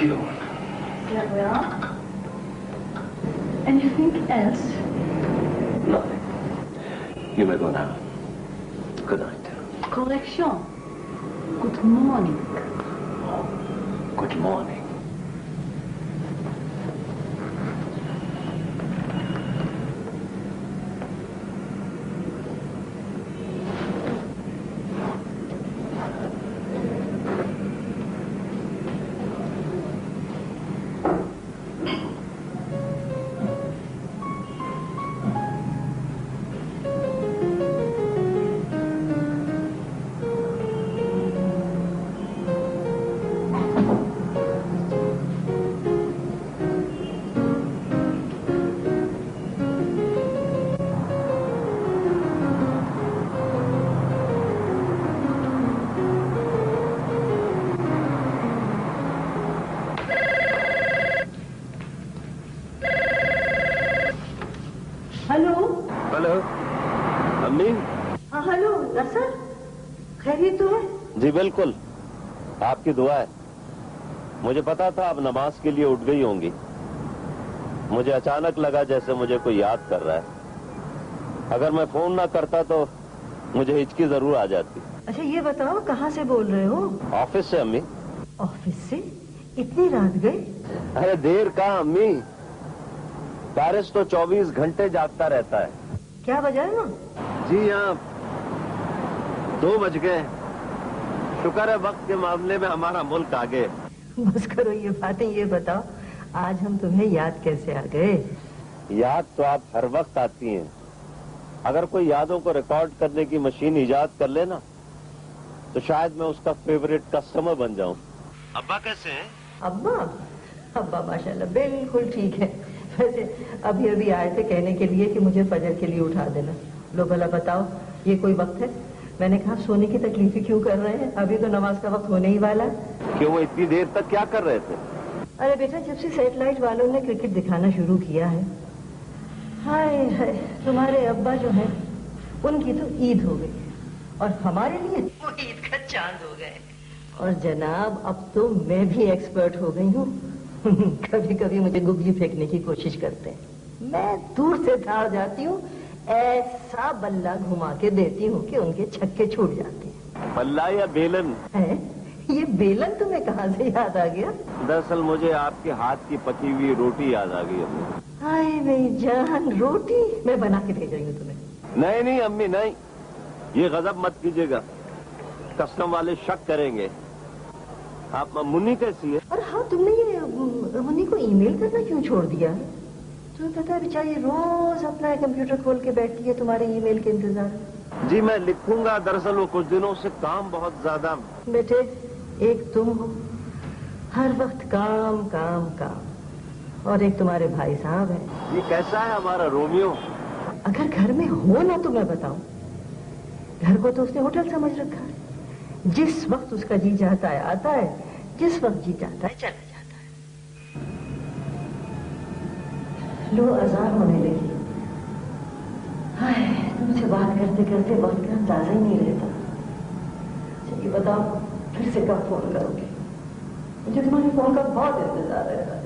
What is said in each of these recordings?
you. Gabriel? Anything else? Nothing. You may go now. Good night. Correction. Good morning. Good morning. जी बिल्कुल, आपकी दुआ है। मुझे पता था आप नमाज के लिए उठ गई होंगी। मुझे अचानक लगा जैसे मुझे कोई याद कर रहा है। अगर मैं फोन ना करता तो मुझे हिचकी जरूर आ जाती। अच्छा ये बताओ, कहाँ से बोल रहे हो? ऑफिस से अम्मी। ऑफिस से? इतनी रात गए? अरे देर कहाँ अम्मी, पेरिस तो 24 घंटे जागता रहता है। क्या वजह है ना? जी हाँ, 2 बज गए। शुक्र है वक्त के मामले में हमारा मुल्क आगे। बस करो ये बातें, ये बताओ आज हम तुम्हें याद कैसे आ गए? याद तो आप हर वक्त आती हैं। अगर कोई यादों को रिकॉर्ड करने की मशीन इजाद कर लेना तो शायद मैं उसका फेवरेट कस्टमर बन जाऊं। अब्बा कैसे हैं? अब्बा? अब्बा माशाल्लाह बिल्कुल ठीक है। वैसे अभी अभी आए थे कहने के लिए कि मुझे फजर के लिए उठा देना। लो भला बताओ, ये कोई वक्त है? मैंने कहा सोने की तकलीफें क्यों कर रहे हैं, अभी तो नमाज का वक्त होने ही वाला है। क्यों, वो इतनी देर तक क्या कर रहे थे? अरे बेटा, जब से सैटेलाइट वालों ने क्रिकेट दिखाना शुरू किया है, हाय हाय, तुम्हारे अब्बा जो है उनकी तो ईद हो गई और हमारे लिए वो ईद का चांद हो गए। और जनाब अब तो मैं भी एक्सपर्ट हो गई हूँ। कभी कभी मुझे गुगली फेंकने की कोशिश करते हैं, मैं दूर से धाड़ जाती हूँ, ऐसा बल्ला घुमा के देती हूँ कि उनके छक्के छूट जाते हैं। बल्ला या बेलन है? ये बेलन तुम्हें कहाँ से याद आ गया? दरअसल मुझे आपके हाथ की पकी हुई रोटी याद आ गई अम्मी। हाय मेरी जान, रोटी मैं बना के भेज रही हूँ तुम्हें। नहीं नहीं अम्मी नहीं, ये गजब मत कीजिएगा, कस्टम वाले शक करेंगे। आप मुन्नी कैसी है? और हाँ, तुमने ये मुन्नी को ईमेल करना क्यों छोड़ दिया? तुम्हें पता है बेचारी रोज अपना कंप्यूटर खोल के बैठती है तुम्हारे ईमेल के इंतजार। जी मैं लिखूंगा, दरअसल वो कुछ दिनों से काम बहुत ज्यादा। बेटे, एक तुम हो, हर वक्त काम काम काम, और एक तुम्हारे भाई साहब है। ये कैसा है हमारा रोमियो? अगर घर में हो ना तो मैं बताऊं, घर को तो उसने होटल समझ रखा है। जिस वक्त उसका जी चाहता है आता है, जिस वक्त जी चाहता है चला जाता है। लो अजान होने लगी। हाय, तुमसे बात करते करते वक्त का अंदाजा ही नहीं रहता। चलिए बताओ, फिर से कब फोन करोगे? मुझे तुम्हारे फोन का बहुत इंतजार रहता है।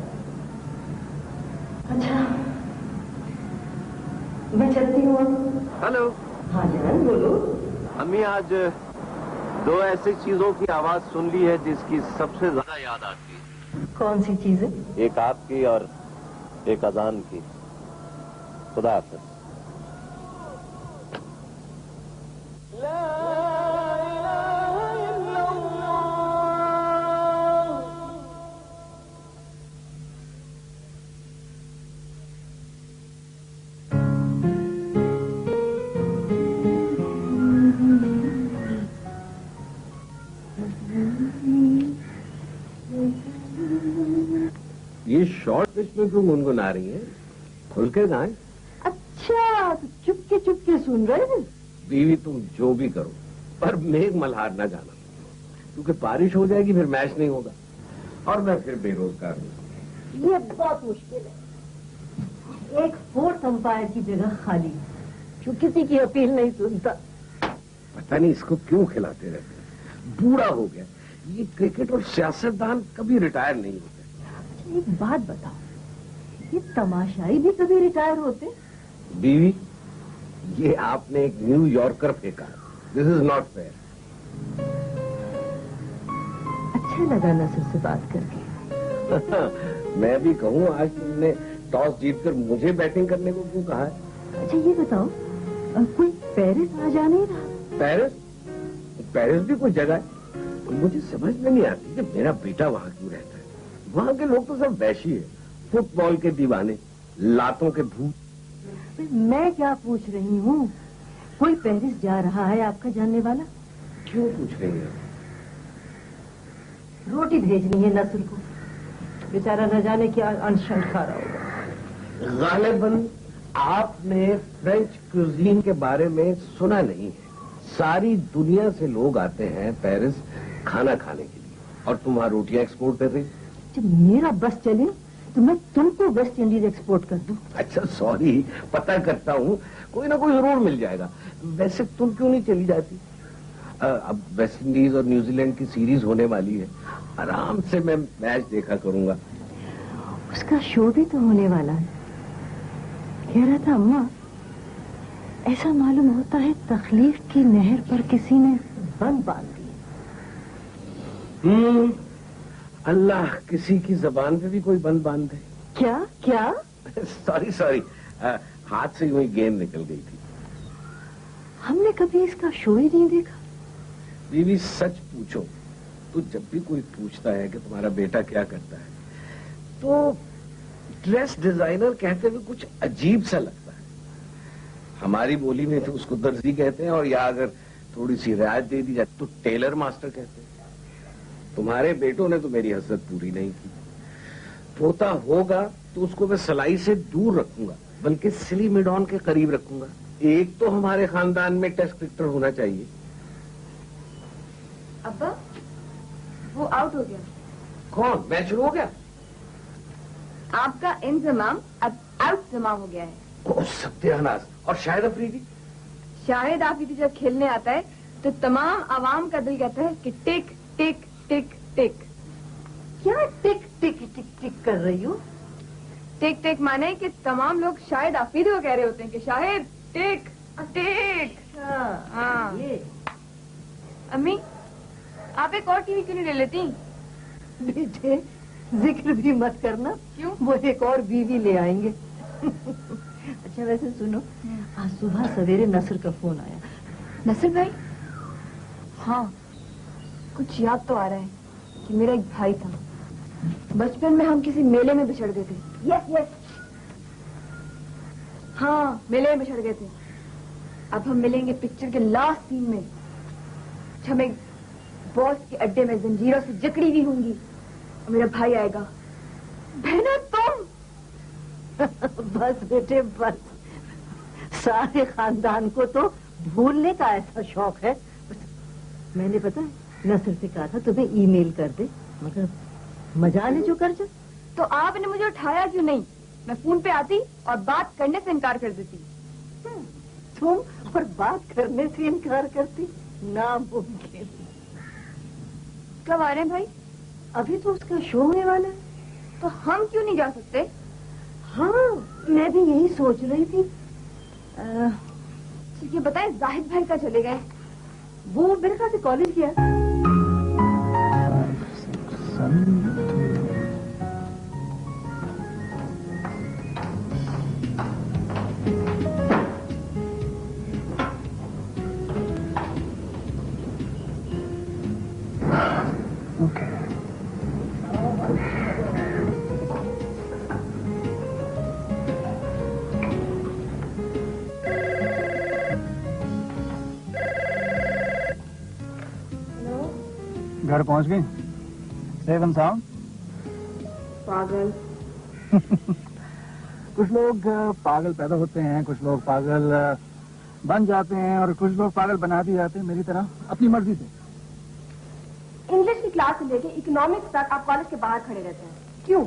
अच्छा मैं चलती हूँ अब। हेलो। हाँ जान, बोलो। अम्मी आज 2 ऐसी चीजों की आवाज सुन ली है जिसकी सबसे ज्यादा याद आती है। कौन सी चीजें? एक आपकी और एक अजान की। खुदा हाफिज। ये शॉर्ट पिच में क्यों गुनगुना रही है? खुल के गाएं। अच्छा, तो चुपके सुन रहे हैं? बीवी तुम जो भी करो, पर मेघ मल्हार न जाना, क्योंकि बारिश हो जाएगी फिर मैच नहीं होगा और मैं फिर बेरोजगार हूँ। ये बहुत मुश्किल है। एक 4th अंपायर की जगह खाली, जो किसी की अपील नहीं सुनता। पता नहीं इसको क्यों खिलाते रहते हैं, बूढ़ा हो गया। ये क्रिकेट और सियासतदान कभी रिटायर नहीं होते। एक बात बताओ, ये तमाशाई भी कभी रिटायर होते? बीवी, ये आपने एक न्यू यॉर्कर फेंका। This is not fair. अच्छा लगा नसर से बात करके। मैं भी कहूँ, आज तुमने टॉस जीतकर मुझे बैटिंग करने को क्यों कहा है? अच्छा ये बताओ, कोई पेरिस आ जा नहीं रहा? पेरिस? पेरिस भी कोई जगह है? मुझे समझ में नहीं आती कि मेरा बेटा वहां क्यों रहता है। वहां के लोग तो सब वैशी है, फुटबॉल के दीवाने, लातों के भूत। मैं क्या पूछ रही हूँ, कोई पेरिस जा रहा है आपका जानने वाला? क्यों पूछ रही है? रोटी भेजनी है नसर को, बेचारा न जाने क्या अनशन खा रहा होगा। गालिबन आपने फ्रेंच क्यूजीन के बारे में सुना नहीं है। सारी दुनिया से लोग आते हैं पेरिस खाना खाने के लिए, और तुम वहां रोटियां एक्सपोर्ट कर रही। जब मेरा बस चले तो मैं तुमको वेस्ट इंडीज एक्सपोर्ट कर दूं। अच्छा सॉरी, पता करता हूँ, कोई ना कोई जरूर मिल जाएगा। वैसे तुम क्यों नहीं चली जाती? अब वेस्ट इंडीज और न्यूजीलैंड की सीरीज होने वाली है, आराम से मैं मैच देखा करूंगा। उसका शो भी तो होने वाला है। कह रहा था अम्मा, ऐसा मालूम होता है तकलीफ की नहर पर किसी ने बंद बांध दी। अल्लाह किसी की जबान पे भी कोई बंद बांध दे। क्या क्या? सॉरी, हाथ से यूं ही गेंद निकल गई थी। हमने कभी इसका शो ही नहीं देखा। बीवी सच पूछो तो जब भी कोई पूछता है कि तुम्हारा बेटा क्या करता है, तो ड्रेस डिजाइनर कहते हुए कुछ अजीब सा लगता है। हमारी बोली में तो उसको दर्जी कहते हैं, और या अगर थोड़ी सी रियायत दे दी जाए तो टेलर मास्टर कहते हैं। तुम्हारे बेटों ने तो मेरी हसरत पूरी नहीं की। पोता होगा तो उसको मैं सलाई से दूर रखूंगा, बल्कि सिली मिडॉन के करीब रखूंगा। एक तो हमारे खानदान में टेस्ट क्रिकेटर होना चाहिए। अब्बा, वो आउट हो गया। कौन? मैच शुरू हो गया? आपका इंतजाम अब आउट जमाम हो गया है। ओ सत्यानाश! और शाहिद अफरीदी? शाहिद अफरीदी जब खेलने आता है तो तमाम आवाम का दिल कहता है कि टिक टिक टिक टिक। क्या टिक टिक टिक टिक कर रही हो? टिक टिक माने कि तमाम लोग शाहिद अफरीदी को कह रहे होते हैं कि शाहिद टिक टिक। हाँ। ये अम्मी, आप एक और टीवी क्यों नहीं ले लेती? बेटे, जिक्र भी मत करना। क्यों? वो एक और बीवी ले आएंगे। अच्छा वैसे सुनो, आज सुबह सवेरे नसर का फोन आया। नसर भाई? हाँ, कुछ याद तो आ रहा है कि मेरा एक भाई था। बचपन में हम किसी मेले में बिछड़ गए थे। यस, हाँ, मेले में बिछड़ गए थे। अब हम मिलेंगे पिक्चर के लास्ट सीन में। हम एक बॉस के अड्डे में जंजीरों से जकड़ी हुई होंगी और मेरा भाई आएगा। बहना तुम? बस बेटे बस, सारे खानदान को तो भूलने का ऐसा शौक है। मैंने पता है नसर से कहा था तुम्हें ईमेल कर दे, मगर मजा ले जो कर जा। तो आपने मुझे उठाया क्यों नहीं? मैं फोन पे आती और बात करने से इनकार कर देती। तुम और बात करने से इनकार करती? नामुमकिन। कब आ रहे हैं भाई? अभी तो उसका शो होने वाला है। तो हम क्यों नहीं जा सकते? हाँ, मैं भी यही सोच रही थी। ये बताएं, जाहिद भाई का चले गए? वो मेरे ख्याल से कॉलेज गया। घर पहुंच गई? Safe and sound? पागल। कुछ लोग पागल पैदा होते हैं, कुछ लोग पागल बन जाते हैं, और कुछ लोग पागल बना दिए जाते हैं मेरी तरह अपनी मर्जी से। इंग्लिश की क्लास से लेके इकोनॉमिक्स तक आप कॉलेज के बाहर खड़े रहते हैं, क्यों?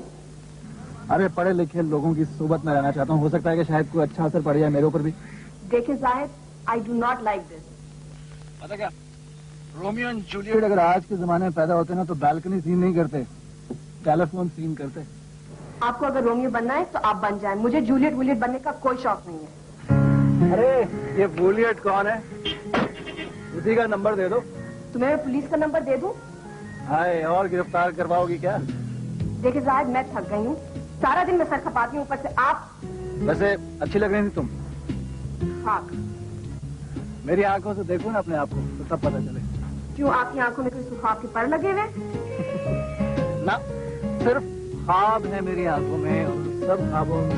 अरे पढ़े लिखे लोगों की सोबत में रहना चाहता हूँ, हो सकता है कि शायद कोई अच्छा असर पड़ जाए मेरे ऊपर भी। देखिए Zahid, I do not like this. पता क्या, रोमियो एंड जूलियट अगर आज के जमाने में पैदा होते ना तो बैल्कनी सीन नहीं करते, टेलीफोन सीन करते। आपको अगर रोमियो बनना है तो आप बन जाएं। मुझे जूलियट वूलियट बनने का कोई शौक नहीं है। अरे ये जूलियट कौन है? उसी का नंबर दे दो। तुम्हें मैं पुलिस का नंबर दे दूं? हाय, और गिरफ्तार करवाओगी क्या? देखिए जाहिद, मैं थक गई हूँ। सारा दिन मैं सर खपाती हूँ, ऊपर से आप। वैसे अच्छी लग रही थी तुम। खाक। मेरी आंखों से देखो ना अपने आप को तो तब पता चले। क्यों, आपकी आंखों में कोई सुखाव के पर लगे हुए? ना, सिर्फ ख्वाब है मेरी आंखों में, और सब ख्वाबों में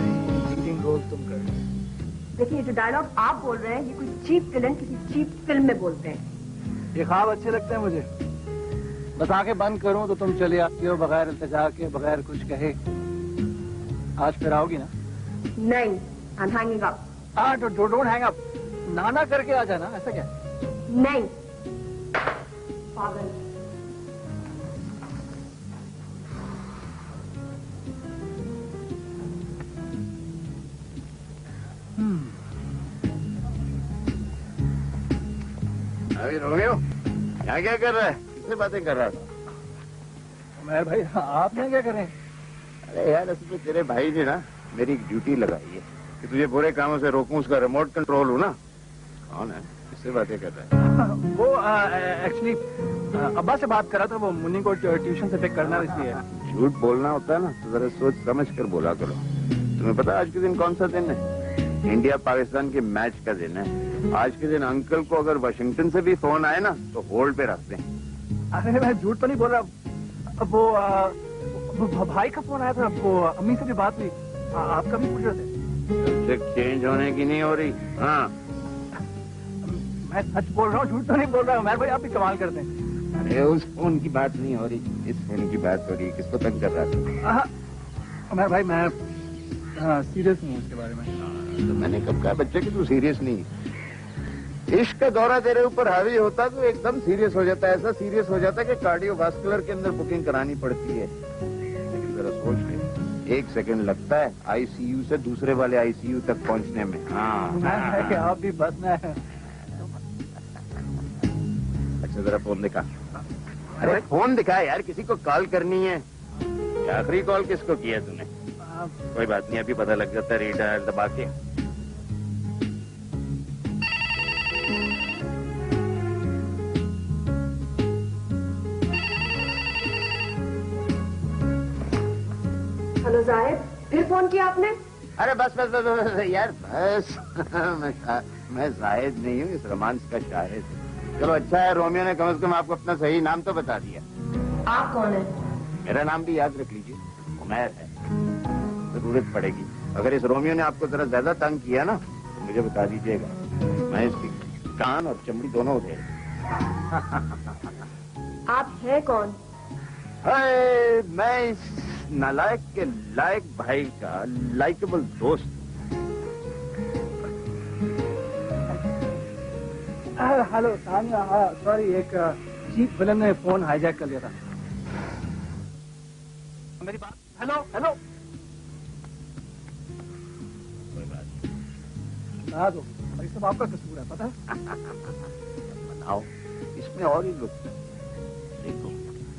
लीडिंग रोल तुम कर रहे हो। देखिए, जो डायलॉग आप बोल रहे हैं ये कोई चीप विलन किसी चीप फिल्म में बोलते हैं। ये ख्वाब अच्छे लगते हैं मुझे। बस आंखें बंद करूं तो तुम चली आती हो बगैर इल्तिजा के, बगैर कुछ कहे। आज फिर आओगी ना? नहीं, I am hanging up. Don't hang up. नाना करके आ जाना, ऐसा क्या? नहीं पागल। अभी रोमियो यहाँ क्या कर रहा है? किससे बातें कर रहा था? मैं भाई, आप नहीं क्या करें? अरे यार, असल में तेरे भाई ने ना मेरी एक ड्यूटी लगाई है कि तुझे बुरे कामों से रोकूं, उसका रिमोट कंट्रोल हूँ ना। कौन है? किससे बातें कर रहा है? वो एक्चुअली अब्बा से बात कर रहा था। वो मुन्नी को ट्यूशन से पिक करना, इसलिए। झूठ बोलना होता है ना तो जरा सोच समझ कर बोला करो। तुम्हें पता आज के दिन कौन सा दिन है? इंडिया पाकिस्तान के मैच का दिन है। आज के दिन अंकल को अगर वाशिंगटन से भी फोन आए ना तो होल्ड पे रखते हैं। अरे मैं झूठ तो नहीं बोल रहा। वो भाई का फोन आया था, वो अम्मी से भी बात हुई। आपका भी पूछ रहे थे? चेंज होने की नहीं हो रही। हाँ, मैं सच बोल रहा हूँ, झूठ तो नहीं बोल रहा हूँ। मैं भाई, आप भी कमाल करते हैं। अरे उस फोन की बात नहीं हो रही, इस फोन की बात हो रही है। किसको तंग कर रहा था? मैं भाई, मैं सीरियस नहीं हूँ इसके बारे में। तो मैंने कब कहा बच्चे कि तू सीरियस नहीं? इश्क का दौरा तेरे ऊपर हावी होता तो एकदम सीरियस हो जाता है। ऐसा सीरियस हो जाता है कि कार्डियोवास्कुलर के अंदर बुकिंग करानी पड़ती है। लेकिन जरा सोच ले, 1 सेकंड लगता है आईसीयू से दूसरे वाले आईसीयू तक पहुंचने में। हाँ, कि आप भी बचना है। अच्छा, जरा फोन दिखा। अरे फोन दिखा यार, किसी को कॉल करनी है। आखिरी कॉल किसको किया तूने? कोई बात नहीं, अभी पता लग जाता है। रीडायल दबा के। हेलो जाहिद, फिर फोन किया आपने? अरे बस बस बस, बस, बस यार बस। मैं जाहिद नहीं हूँ, इस रोमांस का शाहिद। चलो अच्छा है, रोमियो ने कम से कम आपको अपना सही नाम तो बता दिया। आप कौन है? मेरा नाम भी याद रख लीजिए, उमैर है। जरूरत पड़ेगी अगर इस रोमियो ने आपको जरा ज्यादा तंग किया ना तो मुझे बता दीजिएगा। मैं इसकी कान और चमड़ी दोनों उधेड़। आप है कौन? मैं इस नालायक के लायक भाई का लाइकेबल दोस्त। हेलो तानिया, सॉरी, एक चीफ विलन ने फोन हाईजैक कर लिया था। मेरी बात, हेलो हेलो, बता दो, ये सब आपका कसूर है, पता है? बताओ, इसमें और ही लुत्फ है। देखो,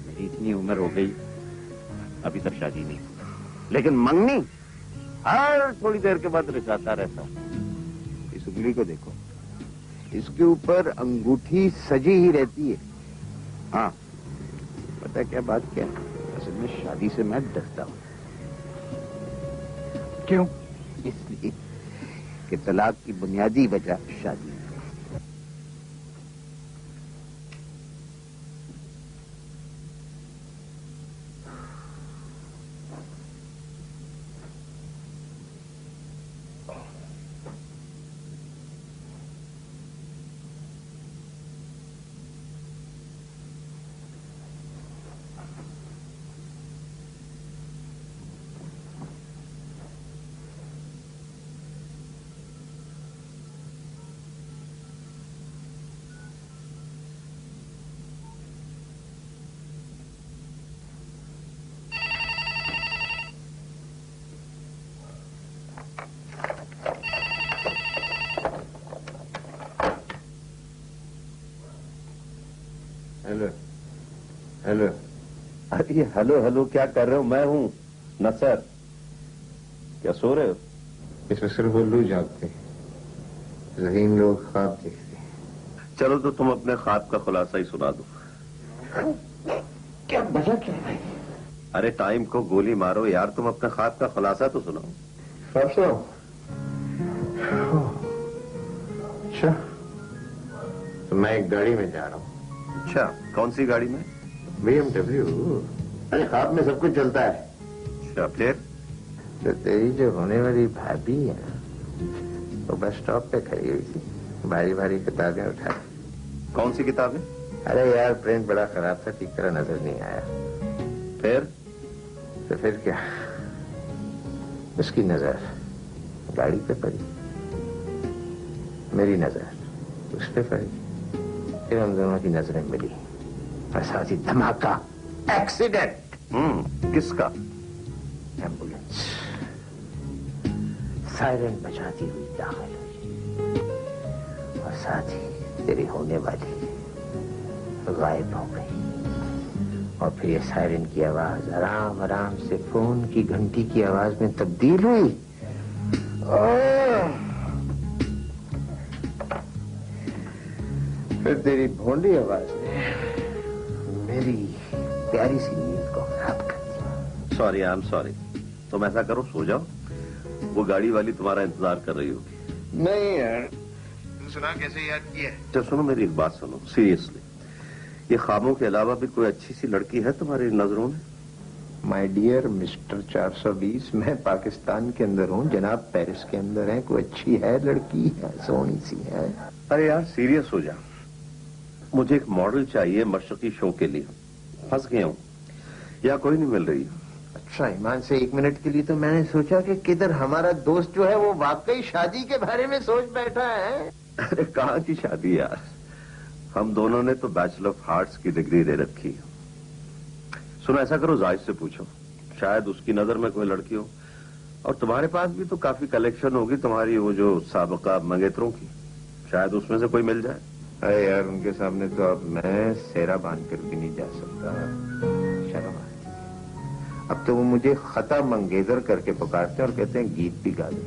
मेरी इतनी उम्र हो गई, अभी तक शादी नहीं, लेकिन मंगनी हर थोड़ी देर के बाद रचाता रहता हूँ। इस उंगली को देखो, इसके ऊपर अंगूठी सजी ही रहती है। हाँ, पता है क्या बात क्या है? असल में शादी से मैं डरता हूँ। क्यों? इसलिए कि तलाक की बुनियादी वजह शादी है। हेलो हेलो, अरे हेलो हेलो क्या कर रहे हो? मैं हूँ नसर। क्या सो रहे हो? इसमें सिर्फ उल्लू जागते, ज़हीन लोग ख्वाब देखते। चलो तो तुम अपने ख्वाब का खुलासा ही सुना दो। क्या मजा क्या है? अरे टाइम को गोली मारो यार, तुम अपने ख्वाब का खुलासा तो सुनाओ। ख्वाब सुनाओ? अच्छा, तो मैं एक गाड़ी में जा रहा हूँ। अच्छा, कौन सी गाड़ी में? BMW। अरे ख्वाब में सब कुछ चलता है। अच्छा, फिर? तो तेरी जो होने वाली भाभी है वो बस स्टॉप पे खड़ी हुई थी, भारी भारी किताबें उठा। कौन सी किताबें? अरे यार प्रिंट बड़ा खराब था, ठीक तरह नजर नहीं आया। फिर? तो फिर क्या, उसकी नजर गाड़ी पे पड़ी, मेरी नजर उस पे पड़ी, फिर हम दोनों की नजरें मिली और साथ ही धमाका, एक्सीडेंट। किसका? एम्बुलेंस सायरन बजाती हुई दाखिल हुई और साथ ही तेरी होने वाली गायब हो गई। और फिर ये सायरन की आवाज आराम आराम से फोन की घंटी की आवाज में तब्दील हुई। फिर तेरी भोंडी आवाज ने मेरी प्यारी सी नींद को खराब कर दिया। Sorry, I am sorry. तुम ऐसा करो, सो जाओ, वो गाड़ी वाली तुम्हारा इंतजार कर रही होगी। नहीं यार, तू सुना कैसे याद किया? अच्छा सुनो, मेरी एक बात सुनो सीरियसली। ये ख्वाबों के अलावा भी कोई अच्छी सी लड़की है तुम्हारी नजरों में? माय डियर मिस्टर 420, मैं पाकिस्तान के अंदर हूँ, जनाब पेरिस के अंदर है। कोई अच्छी है लड़की, है सोनी सी है। अरे यार सीरियस हो जा, मुझे एक मॉडल चाहिए मशरकी शो के लिए। फंस गया हूँ, या कोई नहीं मिल रही। अच्छा, ईमान से 1 मिनट के लिए तो मैंने सोचा कि किधर हमारा दोस्त जो है वो वाकई शादी के बारे में सोच बैठा है। अरे कहाँ की शादी यार, हम दोनों ने तो बैचलर ऑफ आर्ट्स की डिग्री ले रखी है। सुनो, ऐसा करो, जाहिद से पूछो, शायद उसकी नजर में कोई लड़की हो। और तुम्हारे पास भी तो काफी कलेक्शन होगी तुम्हारी वो जो साबका मंगेतरों की, शायद उसमें से कोई मिल जाए। अरे यार, उनके सामने तो अब मैं सेहरा बांध कर भी नहीं जा सकता, शर्म आती है। अब तो वो मुझे खता मंगेजर करके पुकारते हैं और कहते हैं गीत भी गा दे।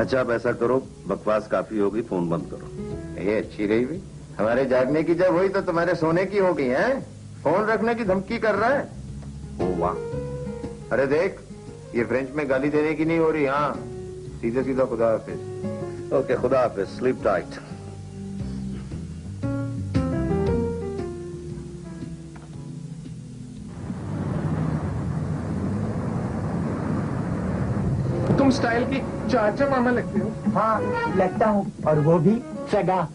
अच्छा, अब ऐसा करो, बकवास काफी होगी, फोन बंद करो। ये अच्छी रही भी, हमारे जागने की जब हुई तो तुम्हारे सोने की हो गई है। फोन रखने की धमकी कर रहा है। ओ वाह। अरे देख, ये फ्रेंच में गाली देने की नहीं हो रही। हाँ, सीधे सीधा खुदा हाफिज। ओके, खुदा हाफिज, स्लीप टाइट। तुम स्टाइल की चाचा मामा लगते हो। हाँ लगता हूँ, और वो भी सगा।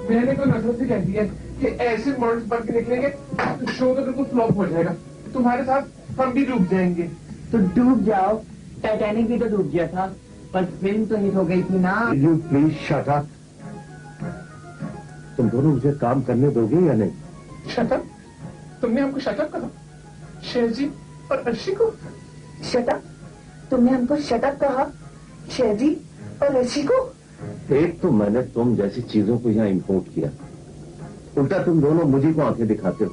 मैंने तो नजर से कह दिया कि ऐसे मॉडल्स बन के निकलेंगे तो शो तो बिल्कुल फ्लॉप हो जाएगा। तुम्हारे साथ हम भी डूब जाएंगे। तो डूब जाओ, टाइटैनिक भी तो डूब गया था, पर फिल्म तो हिट हो गई थी ना। You please shut up. तुम दोनों मुझे काम करने दोगे या नहीं? शटअप? तुमने हमको शटअप कहा? शेरजी और अर्शी को शटअप? तुमने हमको शटअप कहा? शेरजी और अर्शी को? एक तो मैंने तुम जैसी चीजों को यहाँ इंपोर्ट किया, उल्टा तुम दोनों मुझे को आंखें दिखाते हो।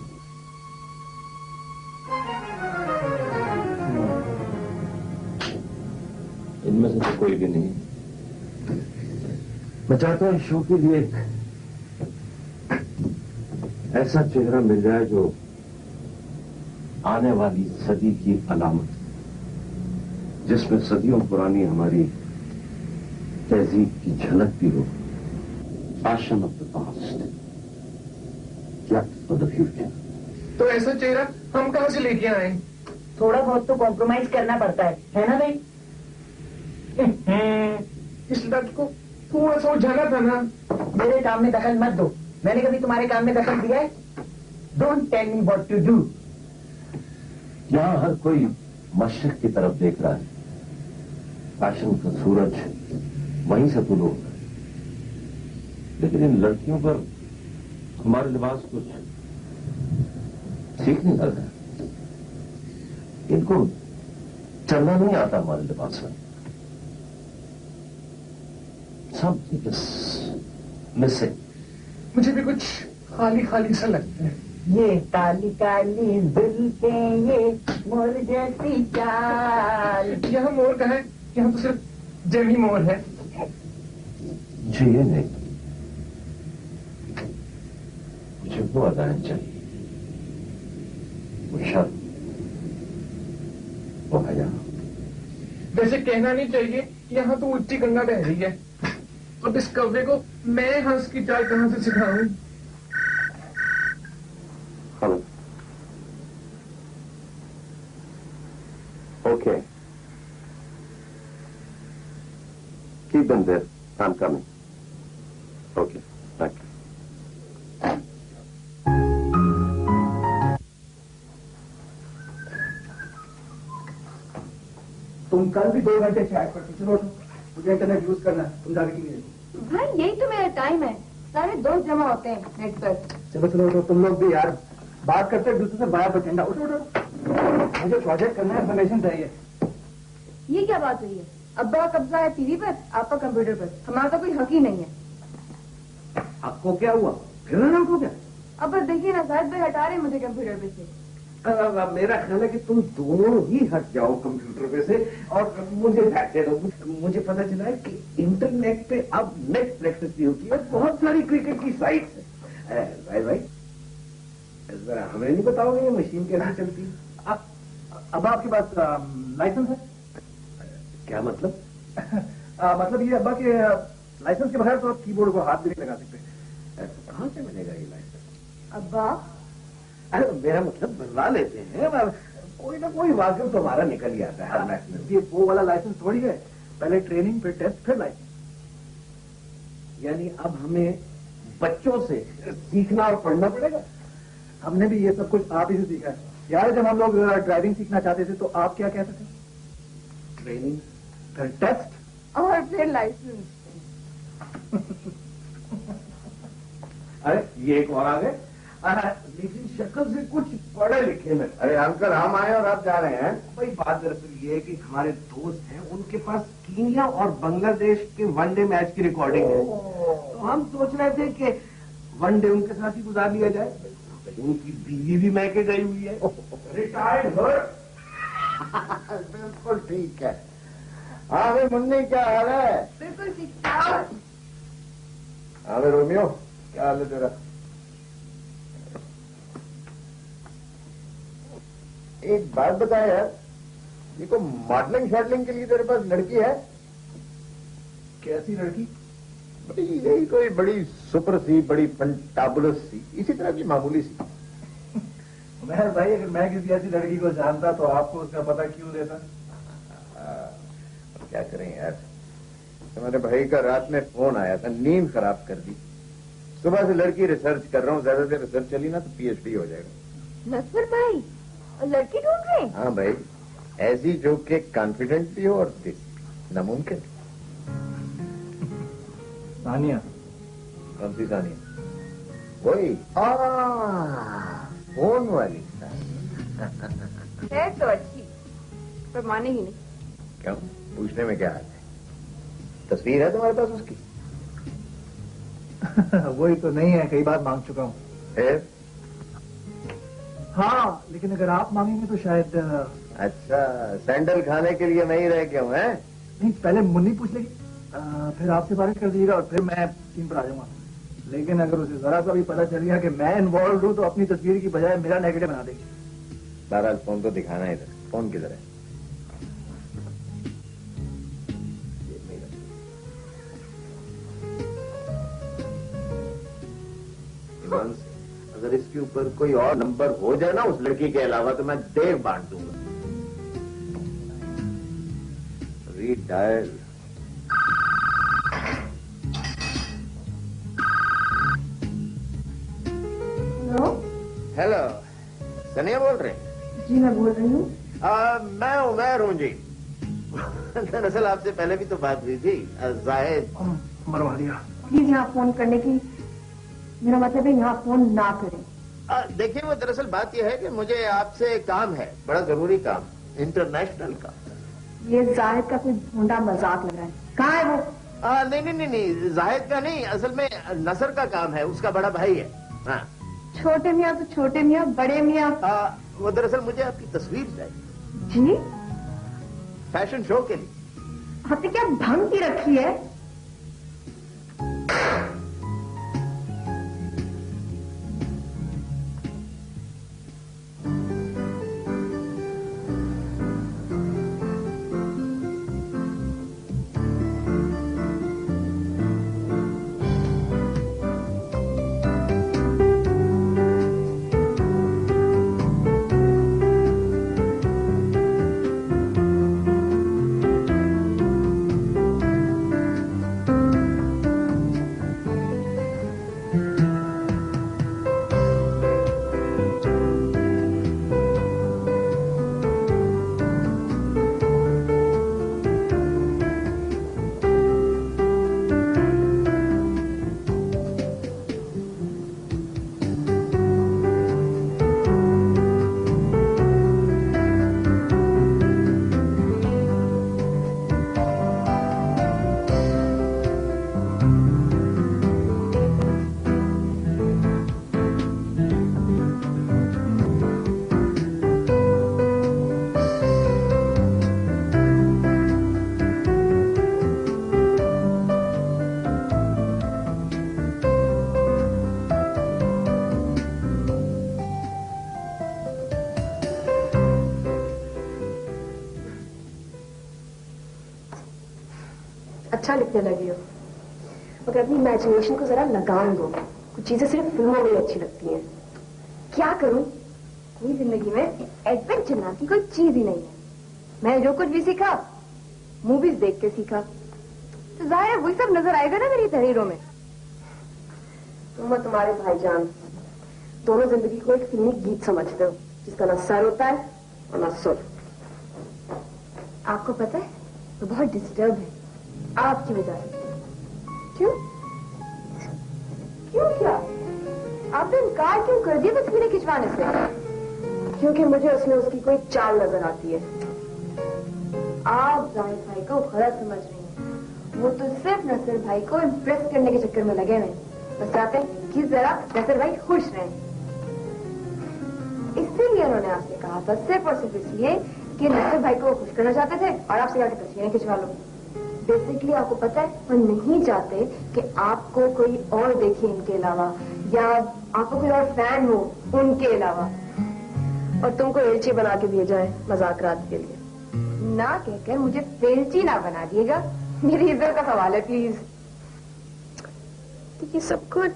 इनमें से तो कोई भी नहीं। मैं चाहता हूं शो के लिए एक ऐसा चेहरा मिल जाए जो आने वाली सदी की अलामत, जिसमें सदियों पुरानी हमारी तहजीब की झलक भी हो। Fashion of the past, for the future. तो ऐसा चेहरा हम कहाँ से लेके आए? थोड़ा बहुत तो कॉम्प्रोमाइज करना पड़ता है ना भाई? इस लत को थोड़ा सा उलझाना था ना। मेरे काम में दखल मत दो। मैंने कभी तुम्हारे काम में दखल दिया है? Don't tell me what to do. यहां हर कोई मशरिक की तरफ देख रहा है। फैशन का सूरज वहीं से तुलो, लेकिन इन लड़कियों पर हमारे लिबास कुछ सीख नहीं करता। इनको चलना नहीं आता हमारे लिबास में। Something is missing. मुझे भी कुछ खाली खाली सा लगता है। ये काली काली जुल्फें, ये मोर जैसी चाल। यहाँ मोर कहाँ है? यहाँ तो सिर्फ जेमी मोर है। मुझे ये नहीं, मुझे वो अदायत चाहिए, वो शर्म, वो हया। वैसे कहना नहीं चाहिए कि यहाँ तो उच्ची गंगा बह रही है। अब इस कव्वे को मैं हंस की चाल कहाँ से सिखाऊं? Hello, okay, keep them there. I'm coming. Okay, thank you. तुम कल भी 2 घंटे चैट करती, चलो उठो, मुझे इंटरनेट यूज करना है, तुम जाके टीवी देखो। भाई यही तो मेरा टाइम है, सारे दोस्त जमा होते हैं नेट पर। चलो चलो उठो, तुम लोग भी यार बात करते एक दूसरे से बाया बचेंडा। उठो उठो, मुझे प्रोजेक्ट करना है, इन्फॉर्मेशन चाहिए। ये क्या बात हुई है? अब्बा का कब्जा है टीवी पर, आपका कंप्यूटर पर, हमारा तो कोई हक ही नहीं है। आपको क्या हुआ? फिर ना आपको क्या? अब देखिए ना, जाहिद भाई हटा रहे हैं मुझे कंप्यूटर पे से। मेरा ख्याल है कि तुम दोनों ही हट जाओ कंप्यूटर पे से और मुझे बैठे रहो। मुझे पता चला है कि इंटरनेट पे अब नेट प्रैक्टिस भी होती है और बहुत सारी क्रिकेट की साइट्स है। भाई इस बार हमें नहीं बताओगे ये मशीन कैसे चलती है? अब आपके पास लाइसेंस है? क्या मतलब? मतलब ये अब्बा के लाइसेंस के बगैर तो आप कीबोर्ड को हाथ भी नहीं लगा सकते। कहाँ से मिलेगा ये लाइसेंस? अब्बा अरे मेरा मतलब बनवा लेते हैं, कोई ना कोई वाकिफ तो हमारा निकल ही आता है हर मैच में। ये वो वाला लाइसेंस थोड़ी है, पहले ट्रेनिंग फिर टेस्ट फिर लाइसेंस। यानी अब हमें बच्चों से सीखना और पढ़ना पड़ेगा। हमने भी ये सब कुछ आप ही से सीखा है यार। जब हम लोग ड्राइविंग सीखना चाहते थे तो आप क्या कहते थे? ट्रेनिंग फिर टेस्ट और फिर लाइसेंस। अरे ये एक और आ गए, लेकिन शक्ल से कुछ पढ़े लिखे में। अरे अंकल, हम आए और आप जा रहे हैं? भाई बात दरअसल ये है कि हमारे दोस्त हैं, उनके पास कीनिया और बांग्लादेश के वनडे मैच की रिकॉर्डिंग है, तो हम सोच रहे थे कि वनडे उनके साथ ही गुजार लिया जाए। उनकी बीवी भी मैके गई हुई है, रिटायर्ड हर। बिल्कुल ठीक है। हाँ भाई मुन्नी, क्या हाल है? बिल्कुल ठीक ठाक। हाँ भाई रोमियो, क्या हाल है तेरा? एक बात बता यार, ये को मॉडलिंग शॉडलिंग के लिए तेरे पास लड़की है? कैसी लड़की? बड़ी यही कोई बड़ी सुपर सी, बड़ी फंटाबुलस सी, इसी तरह की मामूली सी। मैं भाई अगर मैं किसी ऐसी लड़की को जानता तो आपको उसका पता क्यों देता? क्या करें यार, तुम्हारे भाई का रात में फोन आया था, नींद खराब कर दी। सुबह से लड़की रिसर्च कर रहा हूँ, ज्यादा देर रिसर्च चली ना तो पीएचडी हो जाएगा। नसर भाई लड़की ढूंढ रहे हैं? हाँ भाई, ऐसी जो कि कॉन्फिडेंट भी हो और नामुमकिन। सानिया? कौन सी सानिया? वही फोन वाली। है तो अच्छी, पर मानेगी नहीं। क्यों? पूछने में क्या हाल है? तस्वीर है तुम्हारे पास उसकी? वही तो नहीं है, कई बार मांग चुका हूँ। फिर? हाँ, लेकिन अगर आप मांगेंगे तो शायद। अच्छा, सैंडल खाने के लिए मैं ही रह गया हूँ? नहीं, पहले मुन्नी पूछ लेगी, फिर आप सिफारिश कर दीजिएगा और फिर मैं टीम पर आ जाऊंगा। लेकिन अगर उसे जरा सा भी पता चल गया कि मैं इन्वॉल्व हूँ तो अपनी तस्वीर की बजाय मेरा नेगेटिव बना देगी। बहरहाल फोन तो दिखाना है इधर। फोन किधर है? ईमान से, अगर इसके ऊपर कोई और नंबर हो जाए ना उस लड़की के अलावा तो मैं देव बांट दूंगा। रीडायल। हेलो? हेलो, सनिया बोल रहे हैं? जी मैं बोल रही हूँ। मैं उमैर हूँ जी। दरअसल आपसे पहले भी तो बात हुई थी। जाहिद मरवा दिया। प्लीज यहाँ फोन करने की, मेरा मतलब है यहाँ फोन ना करें। देखिए, वो दरअसल बात यह है कि मुझे आपसे काम है, बड़ा जरूरी काम, इंटरनेशनल का। ये जाहिद का कोई भोंडा मजाक लग रहा है। कहाँ है वो? नहीं, जाहिद का नहीं, असल में नसर का काम है, उसका बड़ा भाई है। हाँ। छोटे मियाँ तो छोटे मियाँ, बड़े मियाँ। वो दरअसल मुझे आपकी तस्वीर चाहिए जी? फैशन शो के लिए। आपने क्या भंग की रखी है? अच्छा लिखने लगी हो, मगर अपनी इमेजिनेशन को जरा लगाम दो। कुछ चीजें सिर्फ फिल्मों में अच्छी लगती हैं। क्या करूं, कोई जिंदगी में एडवेंचर नाम की कोई चीज ही नहीं है। मैं जो कुछ भी सीखा मूवीज देख के सीखा, तो जाहिर है वही सब नजर आएगा ना मेरी तहरीरों में। तुम और तुम्हारे भाईजान दोनों जिंदगी को एक फिल्मी गीत समझते हो, जिसका ना सर होता है और ना सुर। आपको पता है तो बहुत डिस्टर्ब है आपकी वजह से। क्यों क्यों क्या आपने इनकार क्यों कर दिया तस्वीरें खिंचवाने से? क्योंकि मुझे उसमें उसकी कोई चाल नजर आती है। आप जाहिद भाई को गलत समझ रही हैं। वो तो सिर्फ नसर भाई को इम्प्रेस करने के चक्कर में लगे हैं। बस चाहते हैं कि जरा नसर भाई खुश रहें। इसीलिए उन्होंने आपसे कहा था, सिर्फ और सिर्फ इसलिए कि नसर भाई को खुश करना चाहते थे और आपसे जाकर तस्वीरें खिंचवा लो। बेसिकली आपको पता है वो नहीं चाहते कि आपको कोई और देखे इनके अलावा, या आपको कोई और फैन हो उनके अलावा, और तुमको एलची बना के दिए जाए मजाक रात के लिए। ना कहकर मुझे फेलची ना बना दिएगा, मेरी इज्जत का सवाल है प्लीज। तो ये सब कुछ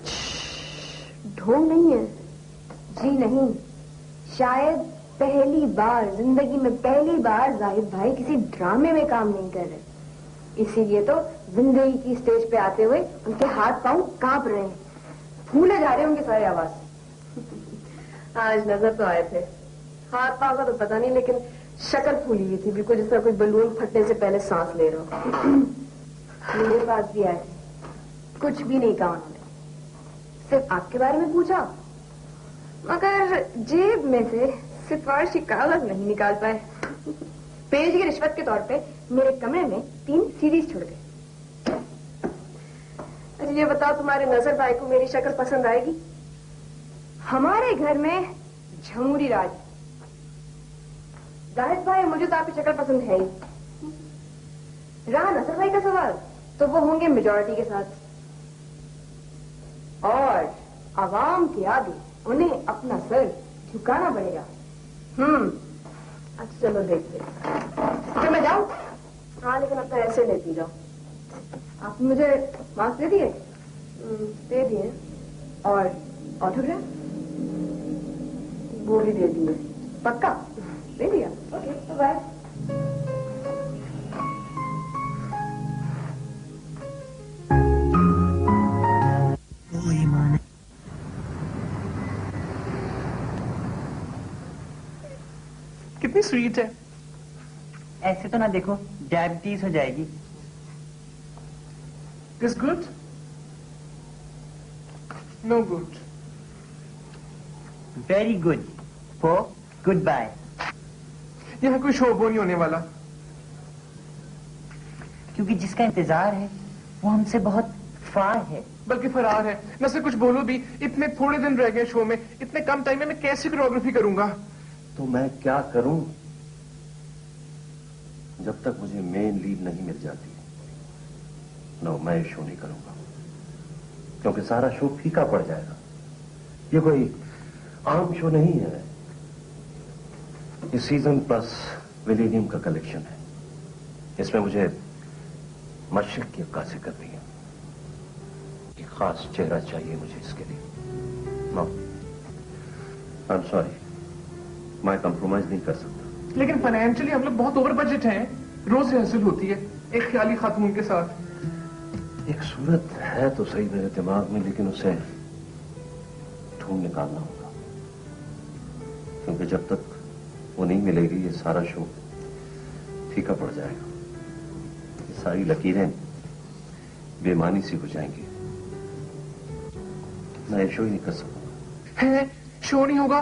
ढोंग नहीं है जी, नहीं। शायद पहली बार जिंदगी में पहली बार जाहिद भाई किसी ड्रामे में काम नहीं कर रहे, इसीलिए तो जिंदगी की स्टेज पे आते हुए उनके हाथ पांव कांप रहे हैं, फूले जा रहे हैं उनके सारे आवाज। आज नजर तो आए थे, हाथ पांव का तो पता नहीं, लेकिन शक्ल फूली हुई थी, बिल्कुल जिस तरह कोई बलून फटने से पहले सांस ले रहा हो। मेरे पास भी आए, कुछ भी नहीं कहा उन्होंने, सिर्फ आपके बारे में पूछा, मगर जेब में से सिफारिशी कागज नहीं निकाल पाए। पेज की रिश्वत के तौर पे मेरे कमरे में 3 सीरीज छुड़ गए। अच्छा ये बताओ, तुम्हारे नजर भाई को मेरी शक्ल पसंद आएगी? हमारे घर में झमूरी राज। जाहिद भाई मुझे तो आपकी शक्ल पसंद है ही। रहा नजर भाई का सवाल, तो वो होंगे मेजॉरिटी के साथ, और आवाम के आगे उन्हें अपना सर झुकाना पड़ेगा। अच्छा चलो देखते। क्या मैं जाऊं? हाँ, लेकिन अपना ऐसे लेती जाओ। आपने मुझे मार्क्स दे दिए? दे दिए। और ऑटोग्राफ? वो भी दे दिए। पक्का? दे दिया। Okay, bye. कितनी स्वीट है। ऐसे तो ना देखो, डायबिटीज हो जाएगी। Is good? No good. Very good for goodbye. यहाँ कोई शोबो नहीं होने वाला, क्योंकि जिसका इंतजार है वो हमसे बहुत फार है। बल्कि फरार है। मैं से कुछ बोलूं भी, इतने थोड़े दिन रह गए शो में, इतने कम टाइम में मैं कैसे कोरियोग्राफी करूंगा? तो मैं क्या करूं? जब तक मुझे मेन लीड नहीं मिल जाती नो, मैं शो नहीं करूंगा, क्योंकि सारा शो फीका पड़ जाएगा। ये कोई आम शो नहीं है, ये सीजन प्लस विलेनियम का कलेक्शन है। इसमें मुझे मशरक की अक्कासी करनी है, एक खास चेहरा चाहिए मुझे इसके लिए। नो, आई एम सॉरी, मैं कंप्रोमाइज नहीं कर सकता। लेकिन फाइनेंशियली हम लोग बहुत ओवर बजट हैं, रोज रिहर्सल होती है एक ख्याली खातून के साथ। एक सूरत है तो सही मेरे दिमाग में, लेकिन उसे ढूंढ निकालना होगा, क्योंकि जब तक वो नहीं मिलेगी ये सारा शो फीका पड़ जाएगा, ये सारी लकीरें बेमानी सी हो जाएंगी, मैं ये शो ही नहीं कर सकूंगा। है शो नहीं होगा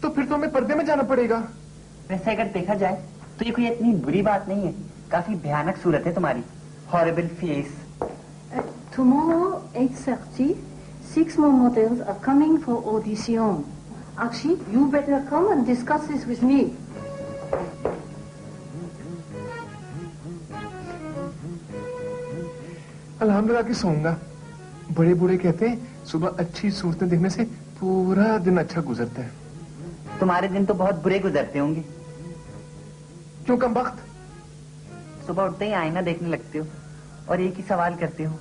तो फिर तो हमें पर्दे में जाना पड़ेगा। वैसे अगर देखा जाए तो ये कोई इतनी बुरी बात नहीं है, काफी भयानक सूरत है तुम्हारी, horrible face. Tomorrow, 8:30, 6 more models are coming for audition. Actually, you better come and discuss this with me. अल्हम्दुलिल्लाह की सोऊंगा। बड़े बूढ़े कहते हैं सुबह अच्छी सूरतें देखने से पूरा दिन अच्छा गुजरता है। तुम्हारे दिन तो बहुत बुरे गुजरते होंगे। क्यों कम वक्त? सुबह उठते ही आईना देखने लगते हो और एक ही सवाल करते हो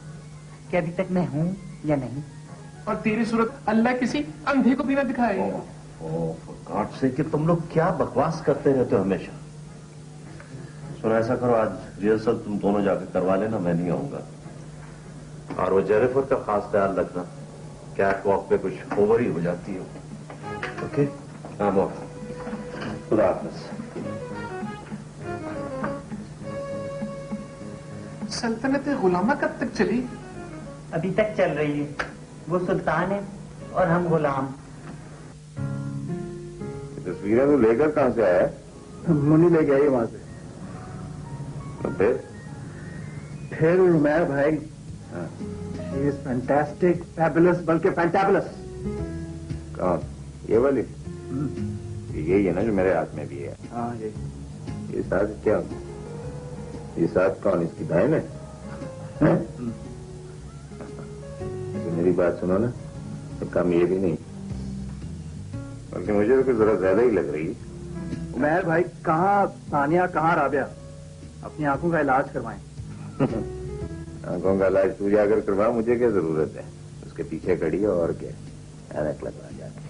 कि अभी तक मैं हूँ या नहीं। और तेरी सूरत अल्लाह किसी अंधे को भी ना दिखाए। गॉड से कि तुम लोग क्या बकवास करते रहते हो हमेशा। सुनो, ऐसा करो, आज रिहर्सल तुम दोनों जाकर करवा लेना, मैं नहीं आऊंगा। और वो जेनिफर का खास ख्याल रखना, कैट वॉक पे कुछ ओवर ही हो जाती है। ओके, हाँ बहुत, खुदा हाफिज़। सल्तनत गुलामा कब तक चली? अभी तक चल रही है, वो सुल्तान है और हम गुलाम। तस्वीरें तो लेकर कहां से आया? मुन्नी लेके आई वहां से। तो फिर उमैर भाई, शी इज फैंटास्टिक, फैबुलस, बल्कि फैंटाबुलस। कौन? ये वाली? यही है ना जो मेरे हाथ में भी है? हाँ ये साथ क्या? ये साथ कौन? इसकी बहन है? तो मेरी बात सुनो ना, तो कम ये भी नहीं, बल्कि मुझे तो जरा ज्यादा ही लग रही है। उमैर भाई, कहाँ सानिया, कहाँ राबिया? अपनी आंखों का इलाज करवाएं। आंखों का इलाज तू जाकर करवा, मुझे क्या जरूरत है? उसके पीछे खड़ी है और क्या, ऐनक लगवा जाके।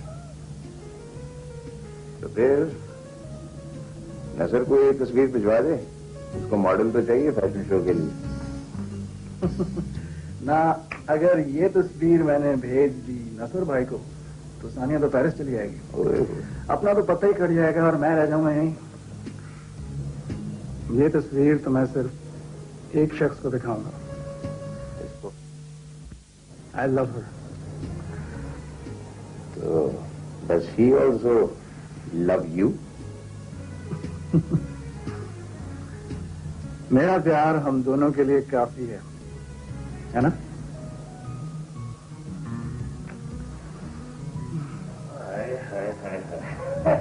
तो फिर नसर को एक तस्वीर भिजवा दे, उसको मॉडल तो चाहिए फैशन शो के लिए। ना, अगर ये तस्वीर मैंने भेज दी नसर भाई को तो सानिया तो पेरिस चली जाएगी, अपना तो पता ही कट जाएगा और मैं रह जाऊंगा यहीं। ये तस्वीर तो मैं सिर्फ एक शख्स को दिखाऊंगा। I love her. तो does he also love you? मेरा प्यार हम दोनों के लिए काफी है ना? हाय हाय हाय हाय।